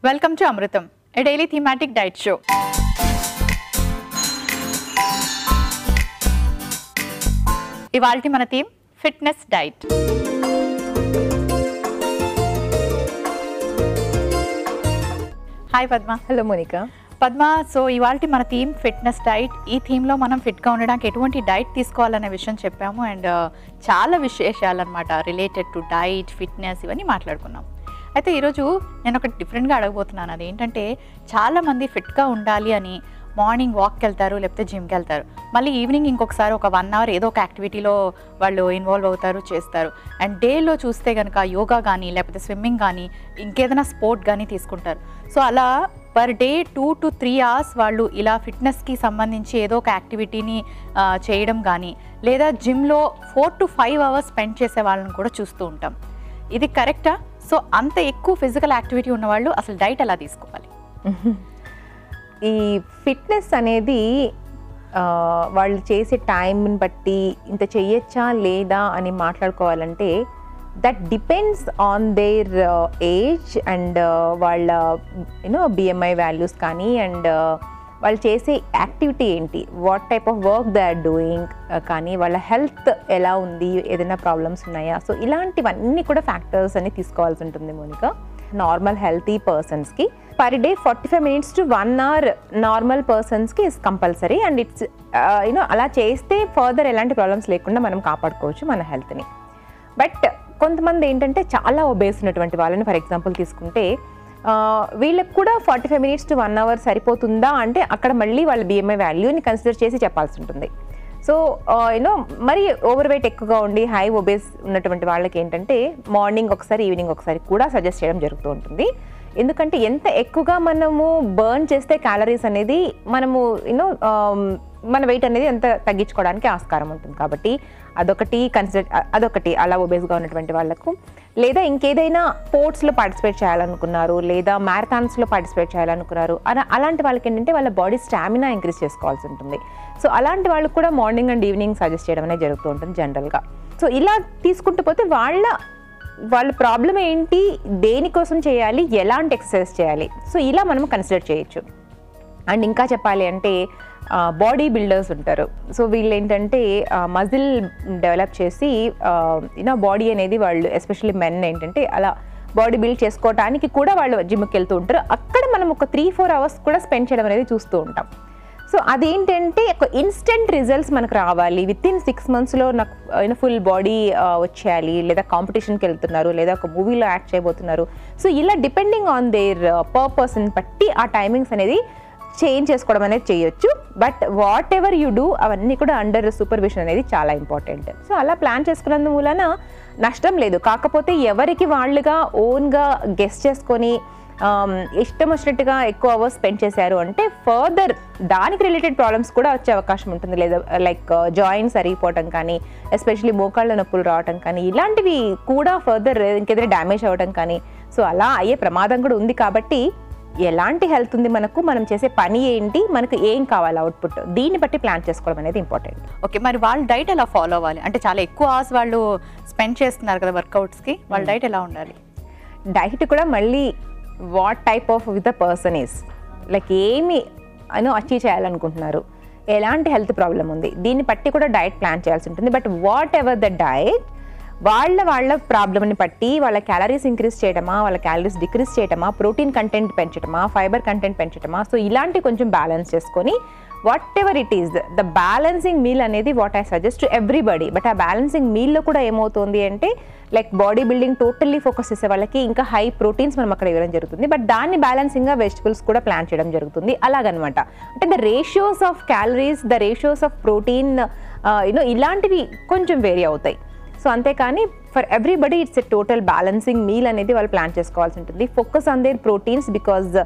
Welcome to Amritam, a daily thematic diet show. ఇవాల్టి మన theme fitness diet. Hi Padma. Hello Monica. Padma, so ఇవాల్టి మన theme fitness diet. ఈ థీమ్లో మనం ఫిట్గా ఉండడానికి ఎటువంటి డైట్ తీసుకోవాలనే విషయం చెప్పాము అండ్ చాలా విశేషాలు అనమాట రిలేటెడ్ టు డైట్, ఫిట్నెస్ ఇవన్నీ మాట్లాడుకున్నాం. అయితే ఈరోజు నేను ఒకటి డిఫరెంట్గా అడగబోతున్నాను. అది ఏంటంటే చాలామంది ఫిట్గా ఉండాలి అని మార్నింగ్ వాక్కి వెళ్తారు, లేకపోతే జిమ్కి వెళ్తారు, మళ్ళీ ఈవినింగ్ ఇంకొకసారి ఒక 1 hour ఏదో ఒక యాక్టివిటీలో వాళ్ళు ఇన్వాల్వ్ అవుతారు, చేస్తారు. అండ్ డేలో చూస్తే కనుక యోగా కానీ లేకపోతే స్విమ్మింగ్ కానీ ఇంకేదైనా స్పోర్ట్ కానీ తీసుకుంటారు. సో అలా పర్ డే 2 to 3 hours వాళ్ళు ఇలా ఫిట్నెస్కి సంబంధించి ఏదో ఒక యాక్టివిటీని చేయడం కానీ లేదా జిమ్లో 4 to 5 hours స్పెండ్ చేసే వాళ్ళని కూడా చూస్తూ ఉంటాం. ఇది కరెక్టా? సో అంత ఎక్కువ ఫిజికల్ యాక్టివిటీ ఉన్నవాళ్ళు అసలు డైట్ ఎలా తీసుకోవాలి? ఈ ఫిట్నెస్ అనేది వాళ్ళు చేసే టైంని బట్టి ఇంత చేయొచ్చా లేదా అని మాట్లాడుకోవాలంటే that depends on their age and వాళ్ళ బిఎంఐ వాల్యూస్ కానీ అండ్ వాళ్ళు చేసే యాక్టివిటీ ఏంటి, what type of work they are doing కానీ వాళ్ళ హెల్త్ ఎలా ఉంది, ఏదైనా ప్రాబ్లమ్స్ ఉన్నాయా. సో ఇలాంటివన్నీ కూడా ఫ్యాక్టర్స్ అని తీసుకోవాల్సి ఉంటుంది మోనికా. నార్మల్ హెల్తీ పర్సన్స్కి per day 45 minutes to 1 hour normal పర్సన్స్కి ఇస్ కంపల్సరీ అండ్ ఇట్స్ అలా చేస్తే ఫర్దర్ ఎలాంటి ప్రాబ్లమ్స్ లేకుండా మనం కాపాడుకోవచ్చు మన హెల్త్ని. బట్ కొంతమంది ఏంటంటే చాలా ఒబేస్ ఉన్నటువంటి వాళ్ళని ఫర్ ఎగ్జాంపుల్ తీసుకుంటే వీళ్ళకి కూడా 45 minutes to 1 hour సరిపోతుందా అంటే అక్కడ మళ్ళీ వాళ్ళ బిఎంఐ వాల్యూని కన్సిడర్ చేసి చెప్పాల్సి ఉంటుంది. సో మరి ఓవర్ వెయిట్ ఎక్కువగా ఉండి హై ఒబేస్ ఉన్నటువంటి వాళ్ళకి ఏంటంటే మార్నింగ్ ఒకసారి ఈవినింగ్ ఒకసారి కూడా సజెస్ట్ చేయడం జరుగుతూ ఉంటుంది. ఎందుకంటే ఎంత ఎక్కువగా మనము బర్న్ చేస్తే క్యాలరీస్ అనేది మనము మన వెయిట్ అనేది ఎంత తగ్గించుకోవడానికి ఆస్కారం ఉంటుంది. కాబట్టి అదొకటి అలా ఒబేస్గా ఉన్నటువంటి వాళ్ళకు. లేదా ఇంకేదైనా స్పోర్ట్స్లో పార్టిసిపేట్ చేయాలనుకున్నారు లేదా మ్యారథాన్స్లో పార్టిసిపేట్ చేయాలనుకున్నారు అలాంటి వాళ్ళకి ఏంటంటే వాళ్ళ బాడీ స్టామినా ఇంక్రీజ్ చేసుకోవాల్సి ఉంటుంది. సో అలాంటి వాళ్ళకి కూడా మార్నింగ్ అండ్ ఈవినింగ్ సజెస్ట్ చేయడం అనేది జరుగుతూ ఉంటుంది జనరల్గా. సో ఇలా తీసుకుంటూ పోతే వాళ్ళ ప్రాబ్లం ఏంటి, దేనికోసం చేయాలి, ఎలాంటి ఎక్సర్సైజ్ చేయాలి, సో ఇలా మనం కన్సిడర్ చేయొచ్చు. అండ్ ఇంకా చెప్పాలి అంటే బాడీ బిల్డర్స్ ఉంటారు. సో వీళ్ళు ఏంటంటే మజిల్ డెవలప్ చేసి బాడీ అనేది వాళ్ళు ఎస్పెషల్లీ మెన్ ఏంటంటే అలా బాడీ బిల్డ్ చేసుకోవడానికి కూడా వాళ్ళు జిమ్కి వెళ్తూ ఉంటారు. అక్కడ మనం ఒక 3-4 hours కూడా స్పెండ్ చేయడం అనేది చూస్తూ ఉంటాం. సో అదేంటంటే ఒక ఇన్స్టెంట్ రిజల్ట్స్ మనకు రావాలి, వితిన్ 6 monthsలో నాకు ఫుల్ బాడీ వచ్చేయాలి, లేదా కాంపిటీషన్కి వెళ్తున్నారు లేదా ఒక మూవీలో యాక్ట్ చేయబోతున్నారు. సో ఇలా డిపెండింగ్ ఆన్ దేర్ పర్పస్ని బట్టి ఆ టైమింగ్స్ అనేది చేంజ్ చేసుకోవడం అనేది చేయొచ్చు. But what ever you do అవన్నీ కూడా అండర్ సూపర్విజన్ అనేది చాలా ఇంపార్టెంట్. సో అలా ప్లాన్ చేసుకున్నందు మూలన నష్టం లేదు. కాకపోతే ఎవరికి వాళ్ళుగా ఓన్గా గెస్ట్ చేసుకొని ఇష్టం వచ్చినట్టుగా ఎక్కువ అవర్స్ స్పెండ్ చేశారు అంటే ఫర్దర్ దానికి రిలేటెడ్ ప్రాబ్లమ్స్ కూడా వచ్చే అవకాశం ఉంటుంది. లేదా లైక్ జాయింట్స్ అరిగిపోవటం కానీ, ఎస్పెషల్లీ మోకాళ్ళ నొప్పులు రావటం కానీ, ఇలాంటివి కూడా ఫర్దర్ ఇంకేదైనా డ్యామేజ్ అవ్వడం కానీ సో అలా అయ్యే ప్రమాదం కూడా ఉంది. కాబట్టి ఎలాంటి హెల్త్ ఉంది మనకు, మనం చేసే పని ఏంటి, మనకు ఏం కావాలి అవుట్పుట్, దీన్ని బట్టి ప్లాన్ చేసుకోవడం అనేది ఇంపార్టెంట్. ఓకే, మరి వాళ్ళ డైట్ ఎలా ఫాలో అవ్వాలి? అంటే చాలా ఎక్కువ అవర్స్ వాళ్ళు స్పెండ్ చేస్తున్నారు కదా వర్కౌట్స్కి, వాళ్ళ డైట్ ఎలా ఉండాలి? డైట్ కూడా మళ్ళీ what type of with the person is like ఏమి అచీవ్ చేయాలనుకుంటున్నారు, ఎలాంటి హెల్త్ ప్రాబ్లం ఉంది, దీన్ని బట్టి కూడా డైట్ ప్లాన్ చేయాల్సి ఉంటుంది. But whatever the diet వాళ్ళ ప్రాబ్లమ్ని బట్టి వాళ్ళ క్యాలరీస్ ఇంక్రీజ్ చేయడమా, వాళ్ళ క్యాలరీస్ డిక్రీజ్ చేయడమా, ప్రోటీన్ కంటెంట్ పెంచడమా, ఫైబర్ కంటెంట్ పెంచడమా, సో ఇలాంటి కొంచెం బ్యాలెన్స్ చేసుకొని whatever it is the balancing meal అనేది what I suggest to everybody. But ఆ బ్యాలెన్సింగ్ మీల్లో కూడా ఏమవుతుంది అంటే like body building totally focus చేసే వాళ్ళకి ఇంకా హై ప్రోటీన్స్ మనం అక్కడ ఇవ్వడం జరుగుతుంది. బట్ దాన్ని బ్యాలెన్సింగ్గా వెజిటబుల్స్ కూడా ప్లాన్ చేయడం జరుగుతుంది. అలాగనమాట. అంటే the ratios of calories, the ratios of protein ఇలాంటివి కొంచెం వేరీ అవుతాయి. సో అంతేకాని for everybody it's a total balancing meal అనేది వాళ్ళు ప్లాన్ చేసుకోవాల్సి ఉంటుంది. Focus on their proteins because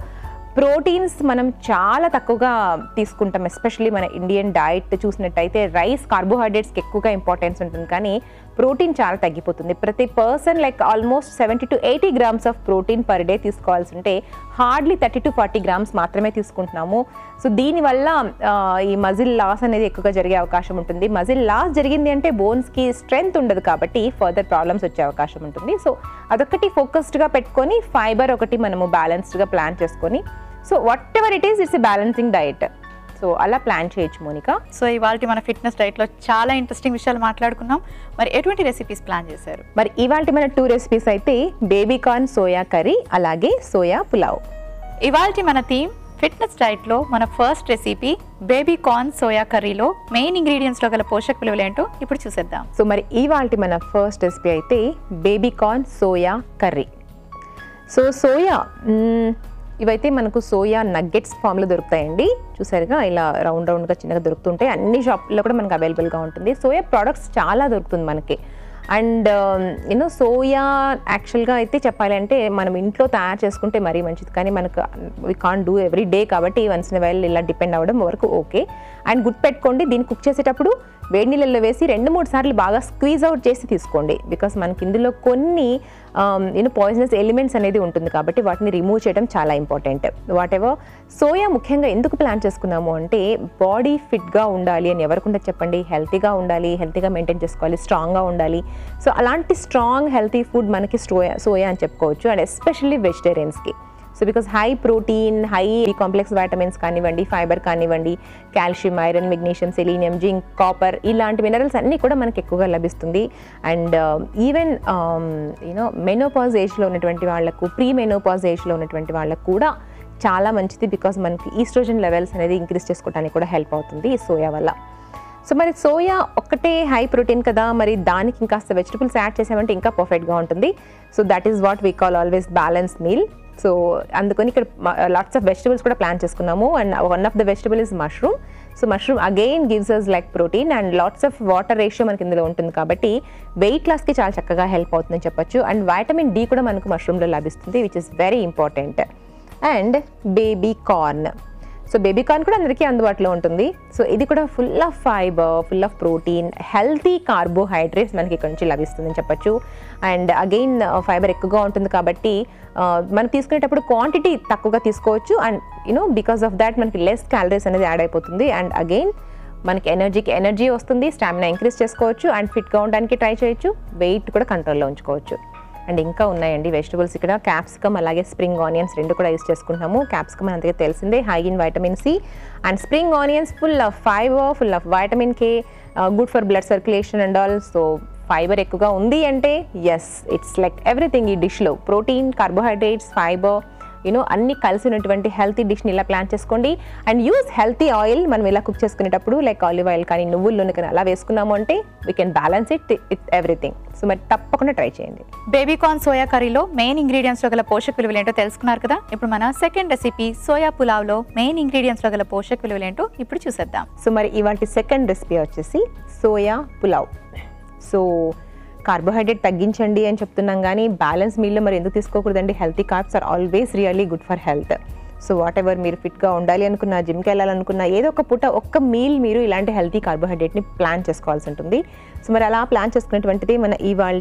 proteins మనం చాలా తక్కువగా తీసుకుంటాం. ఎస్పెషల్లీ మన ఇండియన్ డైట్ చూసినట్టయితే రైస్, కార్బోహైడ్రేట్స్కి ఎక్కువగా ఇంపార్టెన్స్ ఉంటుంది కానీ ప్రోటీన్ చాలా తగ్గిపోతుంది. ప్రతి person like almost 70 to 80 grams of protein per day తీసుకోవాల్సి ఉంటే హార్డ్లీ 30 to 40 grams మాత్రమే తీసుకుంటున్నాము. సో దీనివల్ల ఈ మజిల్ లాస్ అనేది ఎక్కువగా జరిగే అవకాశం ఉంటుంది. మజిల్ లాస్ జరిగింది అంటే బోన్స్కి స్ట్రెంగ్త్ ఉండదు కాబట్టి ఫర్దర్ ప్రాబ్లమ్స్ వచ్చే అవకాశం ఉంటుంది. సో అదొకటి ఫోకస్డ్గా పెట్టుకొని ఫైబర్ ఒకటి మనము బ్యాలెన్స్డ్గా ప్లాన్ చేసుకొని so whatever it is it's a balancing diet. So అలా ప్లాన్ చేయొచ్చు మోనికా. సో ఇవాళ మన ఫిట్నెస్ డైట్లో చాలా ఇంట్రెస్టింగ్ విషయాలు మాట్లాడుకున్నాం. మరి ఎటువంటి రెసిపీస్ ప్లాన్ చేశారు? మరి ఇవాళ మన 2 రెసిపీస్ అయితే బేబీ కార్న్ సోయా కర్రీ అలాగే సోయా పులావ్. ఇవాళ మన థీమ్ ఫిట్నెస్ డైట్లో మన first recipe baby corn soya కర్రీలో మెయిన్ ఇంగ్రీడియంట్స్లో గల పోషక విలువలు ఏంటో ఇప్పుడు చూసేద్దాం. సో మరి ఇవాళ మన ఫస్ట్ రెసిపీ అయితే baby corn soya curry. So soya ఇవైతే మనకు సోయా నగ్గెట్స్ ఫామ్లో దొరుకుతాయండి. చూసారుగా ఇలా రౌండ్గా చిన్నగా దొరుకుతుంటాయి. అన్ని షాప్లో కూడా మనకు అవైలబుల్గా ఉంటుంది. సోయా ప్రోడక్ట్స్ చాలా దొరుకుతుంది మనకి. అండ్ యూనో సోయా యాక్చువల్గా అయితే చెప్పాలంటే మనం ఇంట్లో తయారు చేసుకుంటే మరీ మంచిది, కానీ మనకు we can't do every day కాబట్టి వన్స్ ఇన్ వైల్ ఇలా డిపెండ్ అవ్వడం వరకు ఓకే. అండ్ గుర్తుపెట్టుకోండి, దీన్ని కుక్ చేసేటప్పుడు వేడి నీళ్ళల్లో వేసి 2-3 సార్లు బాగా స్క్వీజ్ అవుట్ చేసి తీసుకోండి. బికాస్ మనకి ఇందులో కొన్ని పాయిజనస్ ఎలిమెంట్స్ అనేది ఉంటుంది కాబట్టి వాటిని రిమూవ్ చేయడం చాలా ఇంపార్టెంట్. వాట్ ఎవర్ సోయా ముఖ్యంగా ఎందుకు ప్లాన్ చేసుకున్నాము అంటే బాడీ ఫిట్గా ఉండాలి అని ఎవరికుండా చెప్పండి, హెల్తీగా ఉండాలి, హెల్తీగా మెయింటైన్ చేసుకోవాలి, స్ట్రాంగ్గా ఉండాలి. సో అలాంటి స్ట్రాంగ్ హెల్తీ ఫుడ్ మనకి సోయా అని చెప్పుకోవచ్చు. అండ్ ఎస్పెషల్లీ వెజిటేరియన్స్కి. So because high protein, high complex vitamins కానివ్వండి, ఫైబర్ కానివ్వండి, calcium, iron, magnesium, selenium, zinc, copper ఇలాంటి మినరల్స్ అన్నీ కూడా మనకి ఎక్కువగా లభిస్తుంది. అండ్ ఈవెన్ మెనోపాజ్ ఏజ్లో ఉన్నటువంటి వాళ్ళకు, ప్రీ మెనోపాజ్ ఏజ్లో ఉన్నటువంటి వాళ్ళకు కూడా చాలా మంచిది. బికాస్ మనకి ఈస్ట్రోజన్ లెవెల్స్ అనేది ఇంక్రీజ్ చేసుకోవడానికి కూడా హెల్ప్ అవుతుంది ఈ సోయా వల్ల. సో మరి సోయా ఒక్కటే హై ప్రోటీన్ కదా, మరి దానికి ఇంకాస్త వెజిటబుల్స్ యాడ్ చేసామంటే ఇంకా పర్ఫెక్ట్గా ఉంటుంది. So that is what we call always balance meal. So అందుకని ఇక్కడ లాట్స్ ఆఫ్ వెజిటబుల్స్ కూడా ప్లాన్ చేసుకున్నాము. And one of the vegetable is mushroom. So mushroom again gives us like protein and lots of water ratio మనకి ఇందులో ఉంటుంది కాబట్టి wait లాస్కి చాలా చక్కగా హెల్ప్ అవుతుందని చెప్పొచ్చు. అండ్ వైటమిన్ డి కూడా మనకు మష్రూమ్లో లభిస్తుంది, which is very important. And baby corn. So baby corn కూడా అందరికీ అందుబాటులో ఉంటుంది. సో ఇది కూడా full of fibre, full of protein, healthy carbohydrates మనకి ఇక్కడ నుంచి లభిస్తుందని చెప్పొచ్చు. అండ్ అగైన్ ఫైబర్ ఎక్కువగా ఉంటుంది కాబట్టి మనం తీసుకునేటప్పుడు క్వాంటిటీ తక్కువగా తీసుకోవచ్చు. అండ్ బికాస్ ఆఫ్ దాట్ మనకి లెస్ క్యాలరీస్ అనేది యాడ్ అయిపోతుంది. అండ్ అగైన్ మనకి ఎనర్జీ వస్తుంది, స్టామినా ఇంక్రీజ్ చేసుకోవచ్చు, అండ్ ఫిట్గా ఉండడానికి ట్రై చేయొచ్చు, వెయిట్ కూడా కంట్రోల్లో ఉంచుకోవచ్చు. అండ్ ఇంకా ఉన్నాయండి వెజిటబుల్స్ ఇక్కడ. క్యాప్సికమ్ అలాగే స్ప్రింగ్ ఆనియన్స్ రెండు కూడా యూస్ చేసుకుంటున్నాము. క్యాప్సికమ్ అంతగా తెలిసిందే, high in vitamin C. And spring onions full of fibre, full of vitamin K, good for blood circulation and all. So fibre ఎక్కువగా ఉంది అంటే ఎస్, ఇట్స్ లైక్ ఎవ్రీథింగ్ ఈ డిష్లో. ప్రోటీన్, కార్బోహైడ్రేట్స్, ఫైబర్ అన్నీ కలిసి ఉన్నటువంటి హెల్తీ డిష్ని ఇలా ప్లాన్ చేసుకోండి. And use healthy oil. మనం ఇలా కుక్ చేసుకునేటప్పుడు లైక్ ఆలివ్ ఆయిల్ కానీ నువ్వుల నూనె కానీ అలా వేసుకున్నాము అంటే we can balance it everything. So మరి తప్పకుండా ట్రై చేయండి. బేబీ కార్న్ సోయా కర్రీలో మెయిన్ ఇంగ్రీడియంట్స్లో గల పోషక విలువలు ఏంటో తెలుసుకున్నారు కదా. ఇప్పుడు మన సెకండ్ రెసిపీ సోయా పులావ్లో మెయిన్ ఇంగ్రీడియంట్స్లో గల పోషక విలువలు ఏంటో ఇప్పుడు చూసేద్దాం. సో మరి ఇవాళ సెకండ్ రెసిపీ వచ్చేసి సోయా పులావ్. సో కార్బోహైడ్రేట్ తగ్గించండి అని చెప్తున్నాం కానీ బ్యాలెన్స్ మీల్లో మరి ఎందుకు తీసుకోకూడదండి? Healthy carbs are always really good for health. So what ever మీరు ఫిట్గా ఉండాలి అనుకున్నా, జిమ్కి వెళ్ళాలనుకున్నా, ఏదో ఒక పూట ఒక్క మీల్ మీరు ఇలాంటి హెల్తీ కార్బోహైడ్రేట్ని ప్లాన్ చేసుకోవాల్సి ఉంటుంది. సో మరి అలా ప్లాన్ చేసుకునేటువంటిది మన ఇవాళ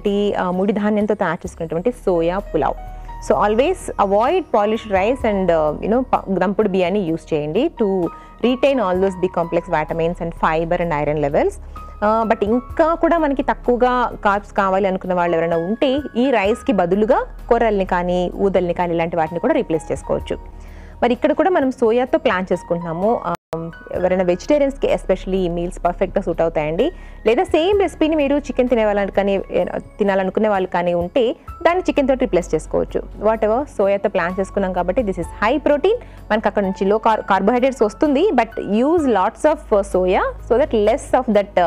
ముడి ధాన్యంతో తయారు చేసుకునేటువంటి soya pulao. So always avoid polished rice and దంపుడు బియ్యాన్ని యూస్ చేయండి to retain all those B complex vitamins and fibre and iron levels. But ఇంకా కూడా మనకి తక్కువగా కార్బ్స్ కావాలి అనుకున్న వాళ్ళు ఎవరైనా ఉంటే ఈ రైస్కి బదులుగా కొర్రల్ని కానీ, ఊదల్ని కానీ ఇలాంటి వాటిని కూడా రీప్లేస్ చేసుకోవచ్చు. మరి ఇక్కడ కూడా మనం సోయాతో ప్లాన్ చేసుకుంటున్నాము. ఎవరైనా వెజిటేరియన్స్కి ఎస్పెషల్లీ ఈ మీల్స్ పర్ఫెక్ట్గా సూట్ అవుతాయండి. లేదా సేమ్ రెసిపీని మీరు చికెన్ తినాలనుకునే వాళ్ళు కానీ ఉంటే దాన్ని చికెన్ తోటి రిప్లేస్ చేసుకోవచ్చు. వాట్ ఎవర్ సోయాతో ప్లాన్ చేసుకున్నాం కాబట్టి దిస్ ఇస్ హై ప్రోటీన్. మనకు అక్కడ నుంచి లో కార్బోహైడ్రేట్స్ వస్తుంది, but use lots of soya so that less of that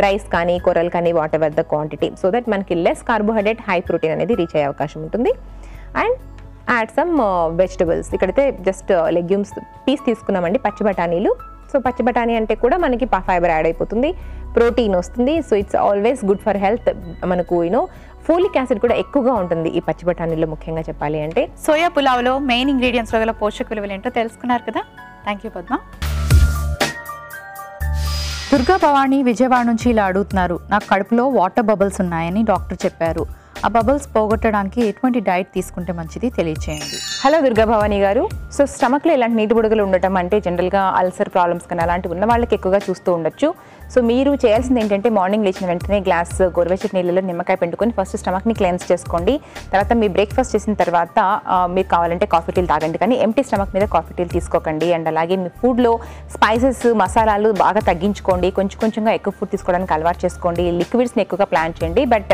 rice కానీ, కొర్రలు కానీ, what ever the quantity, so that మనకి లెస్ కార్బోహైడ్రేట్, హై ప్రోటీన్ అనేది రీచ్ అయ్యే అవకాశం ఉంటుంది. And add some vegetables. ఇక్కడైతే జస్ట్ లెగ్యూమ్స్ పీస్ తీసుకున్నామండి, పచ్చి బఠానీలు. సో పచ్చి బఠానీ అంటే కూడా మనకి ఫైబర్ యాడ్ అయిపోతుంది, ప్రోటీన్ వస్తుంది. So it's always good for health. మనకు ఫోలిక్ యాసిడ్ కూడా ఎక్కువగా ఉంటుంది ఈ పచ్చి బఠానీలో ముఖ్యంగా చెప్పాలి అంటే. సోయా పులావ్లో మెయిన్ ఇంగ్రీడియంట్స్లో గల పోషక విలువలు ఏంటో తెలుసుకున్నారు కదా. Thank you Padma. దుర్గా భవాని విజయవాడ నుంచి ఇలా అడుగుతున్నారు, నాకు కడుపులో వాటర్ బబుల్స్ ఉన్నాయని డాక్టర్ చెప్పారు. ఆ బబుల్స్ పోగొట్టడానికి ఎటువంటి డైట్ తీసుకుంటే మంచిది తెలియచేయండి. హలో దుర్గా భవాని గారు. సో స్టమక్లో ఇలాంటి నీటి బుడగలు ఉండటం అంటే జనరల్గా అల్సర్ ప్రాబ్లమ్స్ కానీ అలాంటివి ఉన్న వాళ్ళకి ఎక్కువగా చూస్తూ ఉండొచ్చు. సో మీరు చేయాల్సింది ఏంటంటే మార్నింగ్ లేచిన వెంటనే గ్లాస్ గోరువెచ్చటి నీళ్ళలో నిమ్మకాయ పిండుకొని ఫస్ట్ స్టమక్ని క్లెన్స్ చేసుకోండి. తర్వాత మీ బ్రేక్ఫాస్ట్ చేసిన తర్వాత మీకు కావాలంటే కాఫీ టీలు తాగండి, కానీ ఎంటీ స్టమక్ మీద కాఫీ టీలు తీసుకోకండి. అండ్ అలాగే మీ ఫుడ్లో స్పైసెస్ మసాలాలు బాగా తగ్గించుకోండి. కొంచెంగా ఎక్కువ ఫుడ్ తీసుకోవడానికి అలవాటు చేసుకోండి. లిక్విడ్స్ని ఎక్కువగా ప్లాన్ చేయండి, but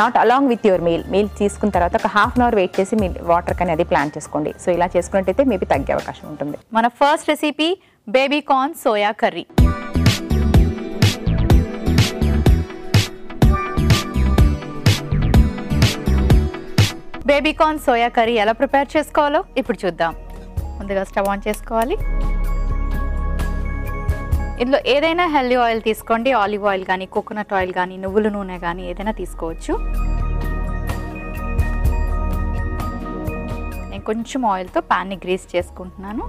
not along with your meal తీసుకున్న తర్వాత ఒక హాఫ్ అన్ అవర్ వెయిట్ చేసి మీ వాటర్ కానీ అది ప్లాన్ చేసుకోండి. సో ఇలా చేసుకున్నట్టయితే మేబీ తగ్గే అవకాశం ఉంటుంది. మన first recipe baby corn soya curry. Baby corn soya curry ఎలా ప్రిపేర్ చేసుకోవాలో ఇప్పుడు చూద్దాం. ముందుగా స్టవ్ ఆన్ చేసుకోవాలి. ఇందులో ఏదైనా హెల్దీ ఆయిల్ తీసుకోండి. ఆలివ్ ఆయిల్ కానీ, కోకోనట్ ఆయిల్ కానీ, నువ్వుల నూనె కానీ ఏదైనా తీసుకోవచ్చు. నేను కొంచెం ఆయిల్తో ప్యాన్ని గ్రీస్ చేసుకుంటున్నాను.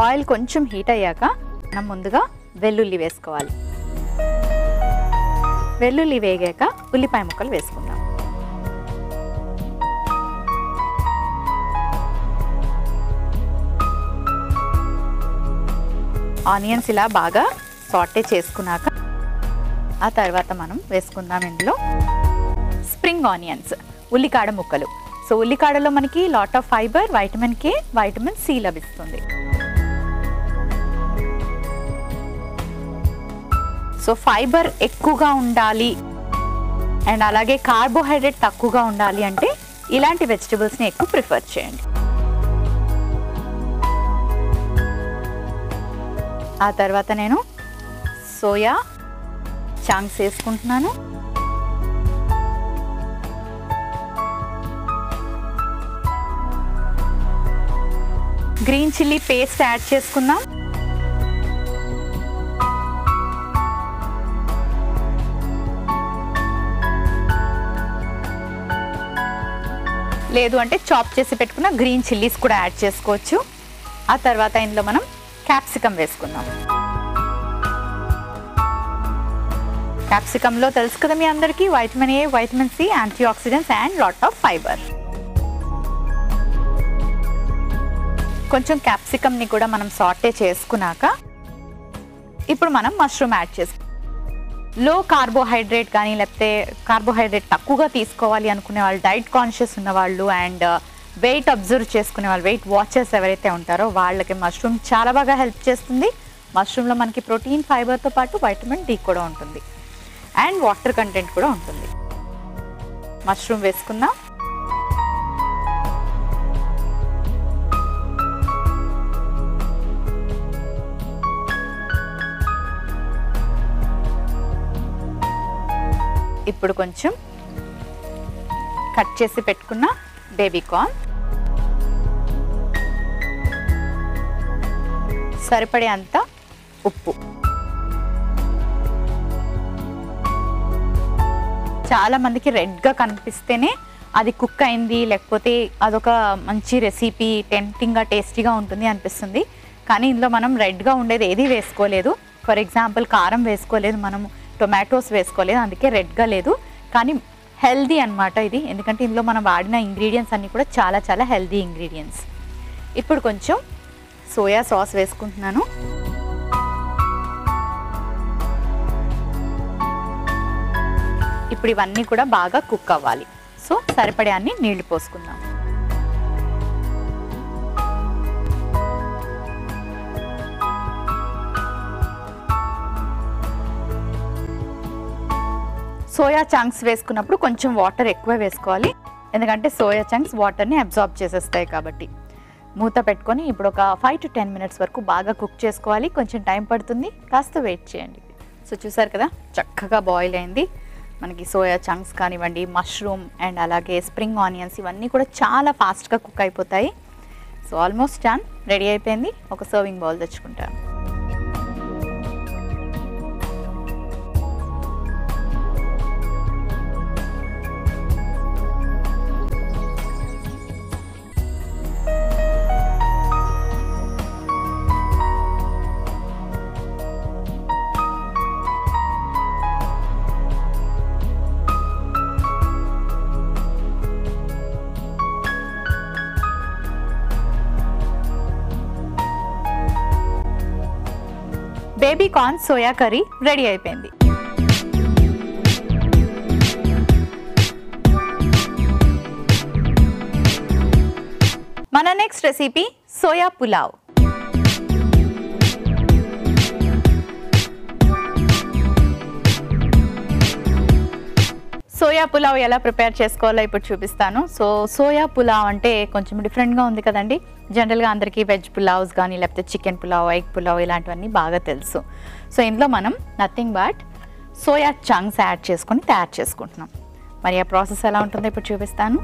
ఆయిల్ కొంచెం హీట్ అయ్యాక మనం ముందుగా వెల్లుల్లి వేసుకోవాలి. వెల్లుల్లి వేగాక ఉల్లిపాయ ముక్కలు వేసుకుందాం. ఆనియన్స్ ఇలా బాగా సాటే చేసుకున్నాక ఆ తర్వాత మనం వేసుకుందాం ఇందులో స్ప్రింగ్ ఆనియన్స్, ఉల్లికాడ ముక్కలు. సో ఉల్లికాడలో మనకి lot of fibre, vitamin K, vitamin C లభిస్తుంది. సో ఫైబర్ ఎక్కువగా ఉండాలి అండ్ అలాగే కార్బోహైడ్రేట్ తక్కువగా ఉండాలి అంటే ఇలాంటి వెజిటబుల్స్ని ఎక్కువ ప్రిఫర్ చేయండి. ఆ తర్వాత నేను సోయా చంక్స్ వేసుకుంటున్నాను. గ్రీన్ చిల్లీ పేస్ట్ యాడ్ చేసుకుందాం. లేదు అంటే చాప్ చేసి పెట్టుకున్న గ్రీన్ చిల్లీస్ కూడా యాడ్ చేసుకోవచ్చు. ఆ తర్వాత ఇందులో మనం క్యాప్సికమ్ వేసుకుందాం. క్యాప్సికంలో తెలుసు కదా మీ అందరికీ, vitamin A, vitamin C, antioxidants and lot of fibre. కొంచెం క్యాప్సికమ్ని కూడా మనం సాటే చేసుకున్నాక ఇప్పుడు మనం మష్రూమ్ యాడ్ చేసుకుంటాం. లో కార్బోహైడ్రేట్ కానీ లేకపోతే కార్బోహైడ్రేట్ తక్కువగా తీసుకోవాలి అనుకునే వాళ్ళు, డైట్ కాన్షియస్ ఉన్నవాళ్ళు అండ్ వెయిట్ అబ్జర్వ్ చేసుకునే వాళ్ళు, వెయిట్ వాచర్స్ ఎవరైతే ఉంటారో వాళ్ళకి మష్రూమ్ చాలా బాగా హెల్ప్ చేస్తుంది. మష్రూమ్లో మనకి ప్రోటీన్, ఫైబర్తో పాటు వైటమిన్ డి కూడా ఉంటుంది అండ్ వాటర్ కంటెంట్ కూడా ఉంటుంది. మష్రూమ్ వేసుకుందాం. ఇప్పుడు కొంచెం కట్ చేసి పెట్టుకున్న బేబీ కార్న్, సరిపడే అంత ఉప్పు. చాలా మందికి రెడ్గా కనిపిస్తేనే అది కుక్ అయింది, లేకపోతే అదొక మంచి రెసిపీ, టెంప్టింగ్గా టేస్టీగా ఉంటుంది అనిపిస్తుంది. కానీ ఇందులో మనం రెడ్గా ఉండేది ఏది వేసుకోలేదు. ఫర్ ఎగ్జాంపుల్ కారం వేసుకోలేదు, మనం టొమాటోస్ వేసుకోలేదు, అందుకే రెడ్గా లేదు. కానీ హెల్దీ అన్నమాట ఇది, ఎందుకంటే ఇందులో మనం వాడిన ఇంగ్రీడియంట్స్ అన్నీ కూడా చాలా చాలా హెల్దీ ఇంగ్రీడియంట్స్. ఇప్పుడు కొంచెం సోయా సాస్ వేసుకుంటున్నాను. ఇప్పుడు ఇవన్నీ కూడా బాగా కుక్ అవ్వాలి. సో సరిపడే అన్ని నీళ్లు పోసుకుందాం. సోయా చంక్స్ వేసుకున్నప్పుడు కొంచెం వాటర్ ఎక్కువ వేసుకోవాలి, ఎందుకంటే సోయా చంక్స్ వాటర్ని అబ్జార్బ్ చేసేస్తాయి కాబట్టి. మూత పెట్టుకొని ఇప్పుడు ఒక 5 to 10 minutes వరకు బాగా కుక్ చేసుకోవాలి. కొంచెం టైం పడుతుంది, కాస్త వెయిట్ చేయండి. సో చూసారు కదా చక్కగా బాయిల్ అయింది. మనకి సోయా చంక్స్ కానివ్వండి, మష్రూమ్ అండ్ అలాగే స్ప్రింగ్ ఆనియన్స్ ఇవన్నీ కూడా చాలా ఫాస్ట్గా కుక్ అయిపోతాయి. సో ఆల్మోస్ట్ డన్, రెడీ అయిపోయింది. ఒక సర్వింగ్ బౌల్ తెచ్చుకుంటాను. Baby corn soya curry ready అయిపోయింది. మన next recipe soya pulao. Soya pulao ఎలా ప్రిపేర్ చేసుకోవాలో ఇప్పుడు చూపిస్తాను. సోయా పులావ్ అంటే కొంచెం డిఫరెంట్గా ఉంది కదండి. జనరల్గా అందరికీ వెజ్ పులావ్స్ కానీ లేకపోతే చికెన్ పులావ్, ఎగ్ పులావ్ ఇలాంటివన్నీ బాగా తెలుసు. సో ఇందులో మనం nothing but soya chunks add చేసుకొని తయారు చేసుకుంటున్నాం. మరి ఆ ప్రాసెస్ ఎలా ఉంటుందో ఇప్పుడు చూపిస్తాను.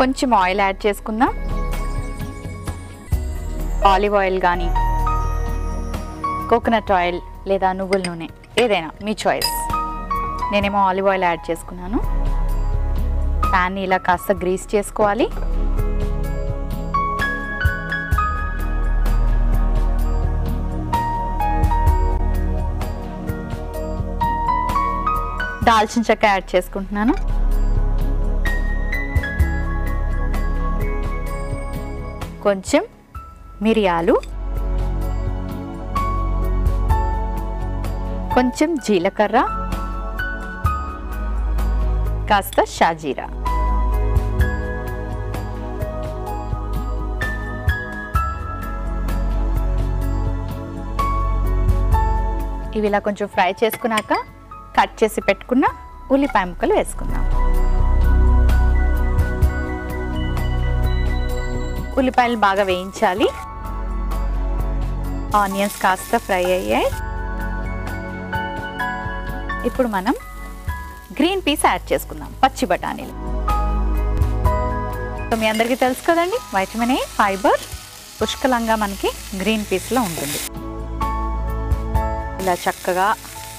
కొంచెం ఆయిల్ యాడ్ చేసుకుందాం. ఆలివ్ ఆయిల్ కానీ కోకోనట్ ఆయిల్ లేదా నువ్వుల నూనె ఏదైనా మీ చాయిస్. నేనేమో ఆలివ్ ఆయిల్ యాడ్ చేసుకున్నాను. ప్యాన్ని ఇలా కాస్త గ్రీస్ చేసుకోవాలి. దాల్చిన చెక్క యాడ్ చేసుకుంటున్నాను. కొంచెం మిరియాలు, కొంచెం జీలకర్ర, కాస్త షాజీరా. ఇవి ఇలా కొంచెం ఫ్రై చేసుకున్నాక కట్ చేసి పెట్టుకున్న ఉల్లిపాయ ముక్కలు వేసుకుందాం. ఉల్లిపాయలు బాగా వేయించాలి. ఆనియన్స్ కాస్త ఫ్రై అయ్యాయి. ఇప్పుడు మనం గ్రీన్ పీస్ యాడ్ చేసుకుందాం, పచ్చి బఠానీలు. సో మీ అందరికీ తెలుసు కదండి, వైటమిన్ ఏ, ఫైబర్ పుష్కలంగా మనకి గ్రీన్ పీస్లో ఉంటుంది. ఇలా చక్కగా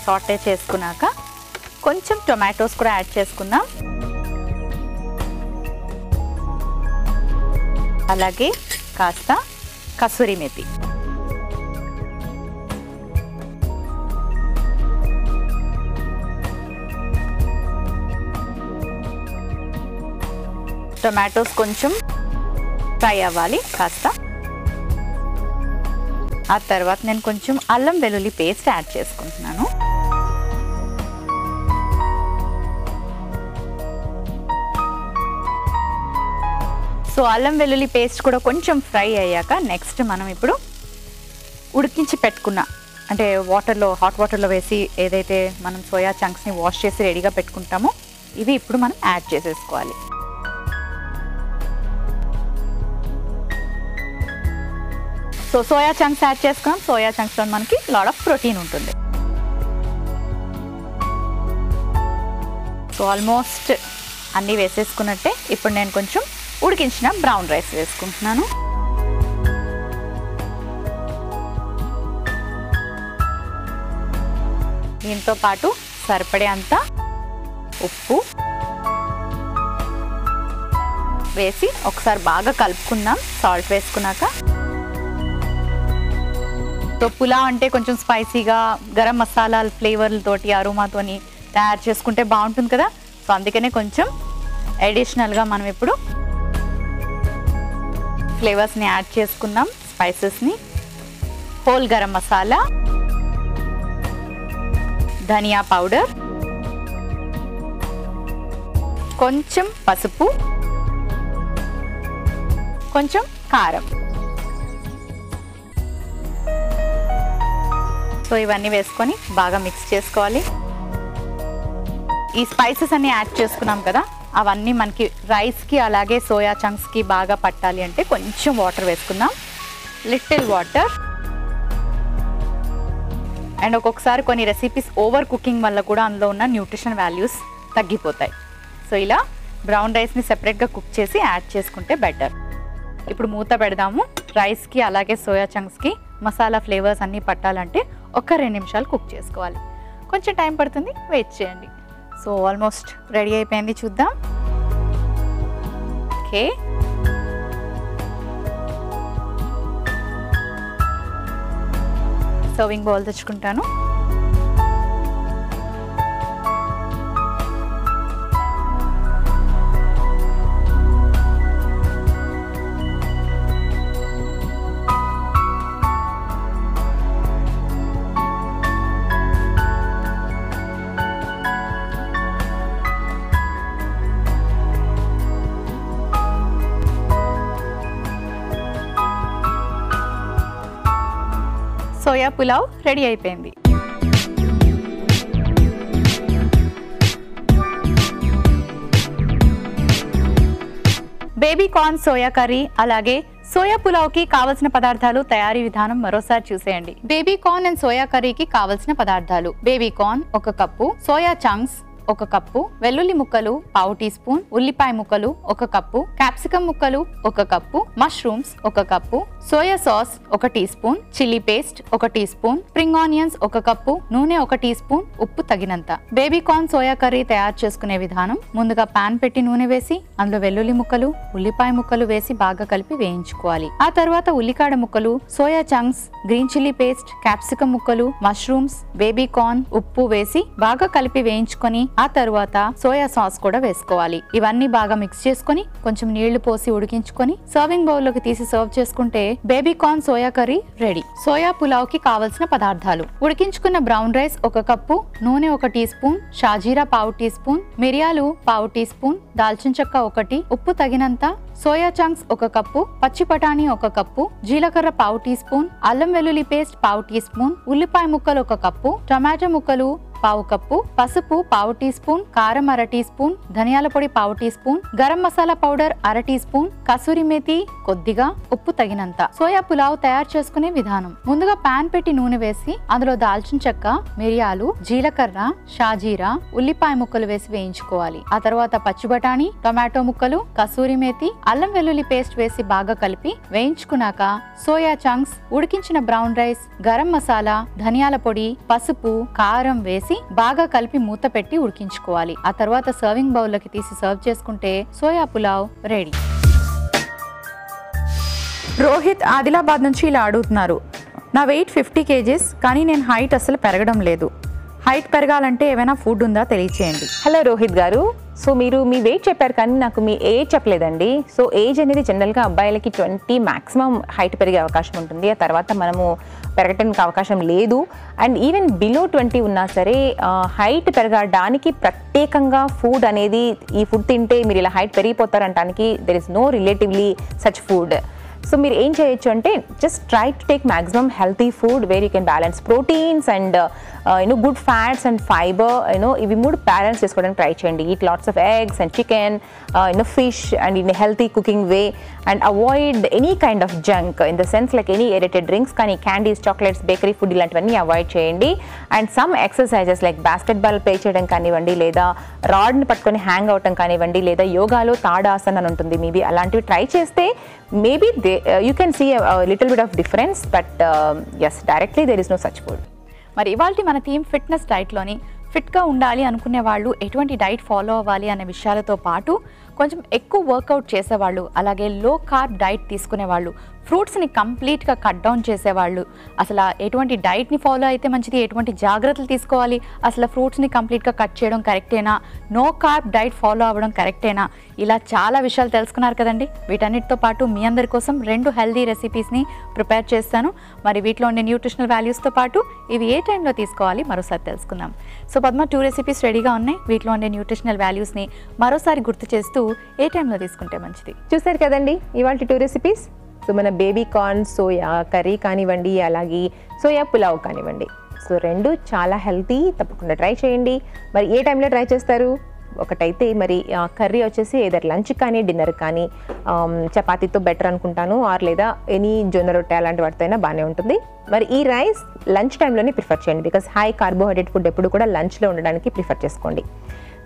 సాటే చేసుకున్నాక కొంచెం టొమాటోస్ కూడా యాడ్ చేసుకుందాం. అలాగే కాస్త కసూరి మేతి. టొమాటోస్ కొంచెం ఫ్రై అవ్వాలి కాస్త. ఆ తర్వాత నేను కొంచెం అల్లం వెల్లుల్లి పేస్ట్ యాడ్ చేసుకుంటున్నాను. సో అల్లం వెల్లుల్లి పేస్ట్ కూడా కొంచెం ఫ్రై అయ్యాక నెక్స్ట్ మనం ఇప్పుడు ఉడికించి పెట్టుకున్న, అంటే వాటర్లో, హాట్ వాటర్లో వేసి ఏదైతే మనం సోయా చంక్స్ని వాష్ చేసి రెడీగా పెట్టుకుంటామో ఇవి ఇప్పుడు మనం యాడ్ చేసేసుకోవాలి. సో సోయా చంక్స్ యాడ్ చేసుకున్నాం. సోయా చంక్స్లో మనకి లాట్ ఆఫ్ ప్రోటీన్ ఉంటుంది. సో ఆల్మోస్ట్ అన్నీ వేసేసుకున్నట్టే. ఇప్పుడు నేను కొంచెం ఉడికించిన బ్రౌన్ రైస్ వేసుకుంటున్నాను. దీంతో పాటు సరిపడే అంత ఉప్పు వేసి ఒకసారి బాగా కలుపుకుందాం సాల్ట్ వేసుకున్నాక. సో పులావ్ అంటే కొంచెం స్పైసీగా గరం మసాలాల ఫ్లేవర్లతోటి అరోమాతోని తయారు చేసుకుంటే బాగుంటుంది కదా. సో అందుకనే కొంచెం అడిషనల్గా మనం ఇప్పుడు ఫ్లేవర్స్ని యాడ్ చేసుకుందాం, స్పైసెస్ని. హోల్ గరం మసాలా, ధనియా పౌడర్, కొంచెం పసుపు, కొంచెం కారం. సో ఇవన్నీ వేసుకొని బాగా మిక్స్ చేసుకోవాలి. ఈ స్పైసెస్ అన్ని యాడ్ చేసుకున్నాం కదా, అవన్నీ మనకి రైస్కి అలాగే సోయా చంక్స్కి బాగా పట్టాలి అంటే కొంచెం వాటర్ వేసుకుందాం, లిటిల్ వాటర్. అండ్ ఒక్కొక్కసారి కొన్ని రెసిపీస్ ఓవర్ కుకింగ్ వల్ల కూడా అందులో ఉన్న న్యూట్రిషన్ వాల్యూస్ తగ్గిపోతాయి. సో ఇలా బ్రౌన్ రైస్ని సెపరేట్గా కుక్ చేసి యాడ్ చేసుకుంటే బెటర్. ఇప్పుడు మూత పెడదాము. రైస్కి అలాగే సోయా చంక్స్కి మసాలా ఫ్లేవర్స్ అన్నీ పట్టాలంటే ఒక 2 నిమిషాలు కుక్ చేసుకోవాలి. కొంచెం టైం పడుతుంది, వెయిట్ చేయండి. సో ఆల్మోస్ట్ రెడీ అయిపోయింది, చూద్దాం. ఓకే, సర్వింగ్ బౌల్ తెచ్చుకుంటాను. సోయా పులావ్ రెడీ అయిపోయింది. బేబీ కార్న్ సోయా కర్రీ అలాగే సోయా పులావ్కి కావలసిన పదార్థాలు, తయారీ విధానం మరోసారి చూసేయండి. బేబీ కార్న్ అండ్ సోయా కర్రీకి కావలసిన పదార్థాలు: baby corn 1 cup, soya chunks 1 cup, వెల్లుల్లి ముక్కలు 1/2 టీ స్పూన్, ఉల్లిపాయ ముక్కలు 1 కప్పు, క్యాప్సికమ్ ముక్కలు 1 cup, mushrooms 1 cup, soya sauce 1 teaspoon, chilli paste 1 teaspoon, spring onions 1 cup, నూనె 1 టీ స్పూన్, ఉప్పు తగినంత. బేబీ కార్న్ సోయా కర్రీ తయారు చేసుకునే విధానం: ముందుగా పాన్ పెట్టి నూనె వేసి అందులో వెల్లుల్లి ముక్కలు, ఉల్లిపాయ ముక్కలు వేసి బాగా కలిపి వేయించుకోవాలి. ఆ తర్వాత ఉల్లికాడ ముక్కలు, soya chunks, green chilli paste, capsicum ముక్కలు, మష్రూమ్స్, బేబీ కార్న్, ఉప్పు వేసి బాగా కలిపి వేయించుకొని ఆ తర్వాత సోయా సాస్ కూడా వేసుకోవాలి. ఇవన్నీ బాగా మిక్స్ చేసుకొని కొంచెం నీళ్లు పోసి ఉడికించుకొని సర్వింగ్ బౌల్ లోకి తీసి సర్వ్ చేసుకుంటే baby corn soya curry ready. Soya pulao కి కావలసిన పదార్థాలు: ఉడికించుకున్న బ్రౌన్ రైస్ 1 కప్పు, నూనె 1 టీ స్పూన్, షాజీరా 1/2 టీ స్పూన్, మిరియాలు 1/2 టీ స్పూన్, దాల్చిన చెక్క 1, ఉప్పు తగినంత, సోయా చంక్స్ 1 కప్పు, పచ్చి బఠానీ 1 కప్పు, జీలకర్ర 1/2 టీ స్పూన్, అల్లం వెల్లుల్లి పేస్ట్ 1/2 టీ స్పూన్, ఉల్లిపాయ ముక్కలు 1 కప్పు, టమాటో ముక్కలు 1/2 కప్పు, పసుపు 1/2 టీ స్పూన్, కారం 1/2 టీ స్పూన్, ధనియాల పొడి 1/2 teaspoon, garam masala powder 1/2 teaspoon, kasuri methi కొద్దిగా, ఉప్పు తగినంత. సోయా పులావ్ తయారు చేసుకునే విధానం: ముందుగా పాన్ పెట్టి నూనె వేసి అందులో దాల్చిన చెక్క, మిరియాలు, జీలకర్ర, షాజీరా, ఉల్లిపాయ ముక్కలు వేసి వేయించుకోవాలి. ఆ తర్వాత పచ్చి బఠానీ, టమాటో ముక్కలు, కసూరి మేతి, అల్లం వెల్లుల్లి పేస్ట్ వేసి బాగా కలిపి వేయించుకున్నాక సోయా చంక్స్, ఉడికించిన బ్రౌన్ రైస్, గరం మసాలా, ధనియాల పొడి, పసుపు, కారం వేసి బాగా కలిపి మూత పెట్టి ఉడికించుకోవాలి. ఆ తర్వాత సర్వింగ్ బౌల్లోకి తీసి సర్వ్ చేసుకుంటే సోయా పులావ్ రెడీ. రోహిత్ ఆదిలాబాద్ నుంచి ఇలా అడుగుతున్నారు: నా వెయిట్ 50 kgs, కానీ నేను హైట్ అసలు పెరగడం లేదు. హైట్ పెరగాలంటే ఏమైనా ఫుడ్ ఉందా తెలియచేయండి. హలో రోహిత్ గారు, సో మీరు మీ వెయిట్ చెప్పారు కానీ నాకు మీ ఏజ్ చెప్పలేదండి. సో ఏజ్ అనేది జనరల్గా అబ్బాయిలకి 20 మ్యాక్సిమం హైట్ పెరిగే అవకాశం ఉంటుంది. ఆ తర్వాత మనము పెరగటానికి అవకాశం లేదు. అండ్ ఈవెన్ బిలో 20 ఉన్నా సరే హైట్ పెరగడానికి ప్రత్యేకంగా ఫుడ్ అనేది ఈ ఫుడ్ తింటే మీరు ఇలా హైట్ పెరిగిపోతారంటానికి there is no relatively such food. So మీరు ఏం చేయొచ్చు అంటే just try to take maximum healthy food where you can balance proteins and good fats and fibre. ఇవి 3 బ్యాలెన్స్ చేసుకోవడానికి ట్రై చేయండి. Eat lots of eggs and chicken, fish and in healthy cooking way and avoid any kind of junk in the sense like any edited drinks కానీ candies, chocolates, bakery food ఇలాంటివన్నీ avoid చేయండి. And some exercises like basketball play చేయడం కానివ్వండి, లేదా రాడ్ని పట్టుకొని hang అవటం కానివ్వండి, లేదా యోగాలో తాడాసన్ అని ఉంటుంది, మేబీ అలాంటివి ట్రై చేస్తే maybe you can see a little bit of difference, but yes, directly there is no such food. మరి ఇవాల్టి మన థీమ్ ఫిట్నెస్ డైట్లోని ఫిట్గా ఉండాలి అనుకునే వాళ్ళు ఎటువంటి డైట్ ఫాలో అవ్వాలి అనే విషయాలతో పాటు కొంచెం ఎక్కువ వర్కౌట్ చేసేవాళ్ళు, అలాగే లో కార్బ్ డైట్ తీసుకునే వాళ్ళు, ఫ్రూట్స్ని కంప్లీట్గా కట్ డౌన్ చేసేవాళ్ళు, అసలు ఎటువంటి డైట్ని ఫాలో అయితే మంచిది, ఎటువంటి జాగ్రత్తలు తీసుకోవాలి, అసలు ఫ్రూట్స్ని కంప్లీట్గా కట్ చేయడం కరెక్టేనా, నో కార్బ్ డైట్ ఫాలో అవ్వడం కరెక్టేనా, ఇలా చాలా విషయాలు తెలుసుకున్నారు కదండి. వీటన్నిటితో పాటు మీ అందరి కోసం 2 హెల్దీ రెసిపీస్ని ప్రిపేర్ చేస్తాను. మరి వీటిలో ఉండే న్యూట్రిషనల్ వాల్యూస్తో పాటు ఇవి ఏ టైంలో తీసుకోవాలి మరోసారి తెలుసుకుందాం. సో పద్మ 2 రెసిపీస్ రెడీగా ఉన్నాయి. వీటిలో ఉండే న్యూట్రిషనల్ వాల్యూస్ని మరోసారి గుర్తు చేస్తూ ఏ టైంలో తీసుకుంటే మంచిది? చూసారు కదండి ఇవాళ 2 రెసిపీస్. సో మన బేబీ కార్న్ సోయా కర్రీ కానివ్వండి, అలాగే సోయా పులావ్ కానివ్వండి. సో 2 చాలా హెల్తీ, తప్పకుండా ట్రై చేయండి. మరి ఏ టైంలో ట్రై చేస్తారు? ఒకటైతే మరి కర్రీ వచ్చేసి ఏదర్ లంచ్ కానీ డిన్నర్ కానీ చపాతీతో బెటర్ అనుకుంటాను, ఆర్ లేదా ఎనీ జొన్న రొట్టె అలాంటి వాటితో అయినా బాగానే ఉంటుంది. మరి ఈ రైస్ లంచ్ టైంలోనే ప్రిఫర్ చేయండి, బికాస్ హై కార్బోహైడ్రేట్ ఫుడ్ ఎప్పుడు కూడా లంచ్లో ఉండడానికి ప్రిఫర్ చేసుకోండి.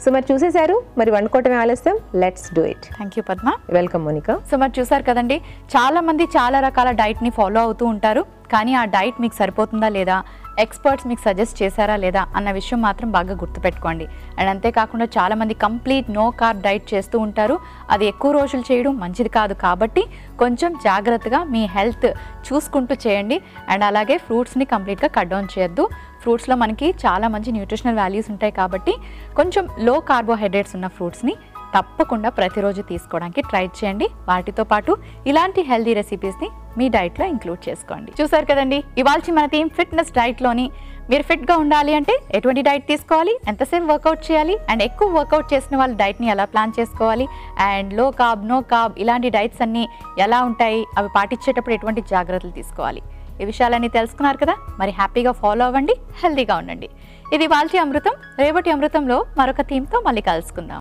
సో మరి చూసేశారు, మరి వండుకోవటమే ఆలస్యం, let's do it. Thank you Padma. Welcome Monica. So మరి చూసారు కదండి, చాలా మంది చాలా రకాల డైట్ని ఫాలో అవుతూ ఉంటారు, కానీ ఆ డైట్ మీకు సరిపోతుందా లేదా, ఎక్స్పర్ట్స్ మీకు సజెస్ట్ చేశారా లేదా అన్న విషయం మాత్రం బాగా గుర్తుపెట్టుకోండి. అండ్ అంతేకాకుండా చాలామంది కంప్లీట్ నో కార్బ్ డైట్ చేస్తూ ఉంటారు. అది ఎక్కువ రోజులు చేయడం మంచిది కాదు, కాబట్టి కొంచెం జాగ్రత్తగా మీ హెల్త్ చూసుకుంటూ చేయండి. అండ్ అలాగే ఫ్రూట్స్ని కంప్లీట్గా కట్ డౌన్ చేయొద్దు. ఫ్రూట్స్లో మనకి చాలా మంచి న్యూట్రిషనల్ వాల్యూస్ ఉంటాయి, కాబట్టి కొంచెం లో కార్బోహైడ్రేట్స్ ఉన్న ఫ్రూట్స్ని తప్పకుండా ప్రతిరోజు తీసుకోవడానికి ట్రై చేయండి. వాటితో పాటు ఇలాంటి హెల్దీ రెసిపీస్ని మీ డైట్లో ఇంక్లూడ్ చేసుకోండి. చూసారు కదండి, ఇవాల్చి మన థీమ్ ఫిట్నెస్ డైట్లోని మీరు ఫిట్గా ఉండాలి అంటే ఎటువంటి డైట్ తీసుకోవాలి, ఎంతసేపు వర్కౌట్ చేయాలి, అండ్ ఎక్కువ వర్కౌట్ చేసిన వాళ్ళు డైట్ని ఎలా ప్లాన్ చేసుకోవాలి, and low carb, no carb ఇలాంటి డైట్స్ అన్నీ ఎలా ఉంటాయి, అవి పాటించేటప్పుడు ఎటువంటి జాగ్రత్తలు తీసుకోవాలి, ఈ విషయాలన్నీ తెలుసుకున్నారు కదా, మరి హ్యాపీగా ఫాలో అవ్వండి, హెల్తీగా ఉండండి. ఇది ఇవాల్టి అమృతం. రేపటి అమృతంలో మరొక థీమ్తో మళ్ళీ కలుసుకుందాం.